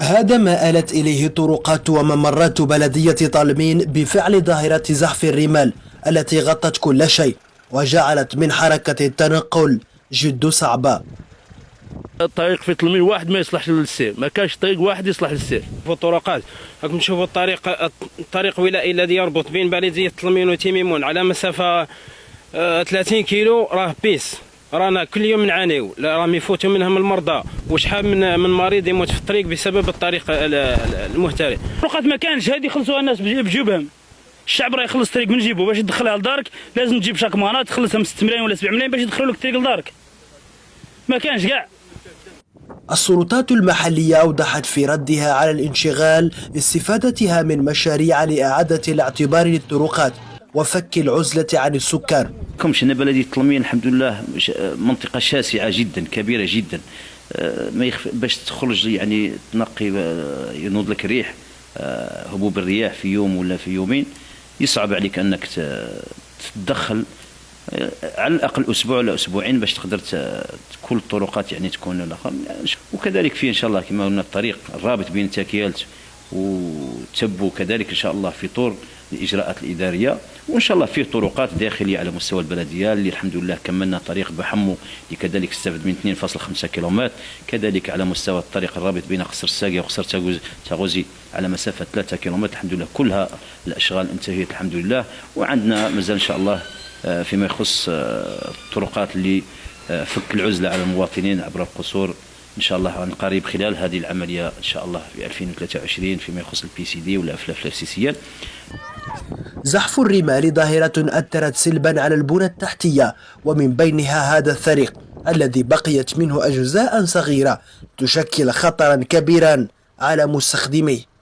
هذا ما آلت إليه طرقات وممرات بلدية طالمين بفعل ظاهرة زحف الرمال التي غطت كل شيء وجعلت من حركة التنقل جد صعبة. الطريق في طلمين واحد ما يصلحش للسير، ما كانش طريق واحد يصلح للسير. في الطرقات راكم تشوفوا الطريق الولائي الذي يربط بين بلدية طلمين وتيميمون على مسافة 30 كيلو، راه بيس. رانا كل يوم نعانيو، راهم يفوتوا منهم المرضى، وشحال من مريض يموت في الطريق بسبب الطريق المهترئ. الطرقات ما كانش، هذه يخلصوها الناس بجيبهم. الشعب راه يخلص طريق من جيبه باش تدخلها لدارك، لازم تجيب شاك مانات تخلصها من 6 ملايين ولا 7 ملايين باش يدخلوا لك الطريق لدارك. ما كانش كاع. السلطات المحلية أوضحت في ردها على الانشغال استفادتها من مشاريع لإعادة الاعتبار للطرقات وفك العزلة عن السكان. كمشنا بلدية طلمين الحمد لله منطقة شاسعة جدا كبيرة جدا، ما باش تخرج يعني تنقي ينوض لك ريح، هبوب الرياح في يوم ولا في يومين يصعب عليك أنك تتدخل على الأقل أسبوع ولا أسبوعين باش تقدر كل الطرقات يعني تكون الأخر. وكذلك في إن شاء الله كما قلنا الطريق الرابط بين تاكيالت وتبو كذلك إن شاء الله في طور الإجراءات الإدارية، وإن شاء الله فيه طرقات داخلية على مستوى البلدية اللي الحمد لله كملنا طريق بحمو اللي كذلك استفاد من 2.5 كيلومتر، كذلك على مستوى الطريق الرابط بين قصر الساقية وقصر تاغوزي على مسافة 3 كيلومتر الحمد لله كلها الأشغال انتهت الحمد لله. وعندنا مازال إن شاء الله فيما يخص الطرقات اللي فك العزلة على المواطنين عبر القصور إن شاء الله عن قريب خلال هذه العملية إن شاء الله في 2023 فيما يخص البي سي دي ولا أفلاف السيسيان. زحف الرمال ظاهرة أثرت سلبا على البنى التحتية ومن بينها هذا الطريق الذي بقيت منه أجزاء صغيرة تشكل خطرا كبيرا على مستخدميه.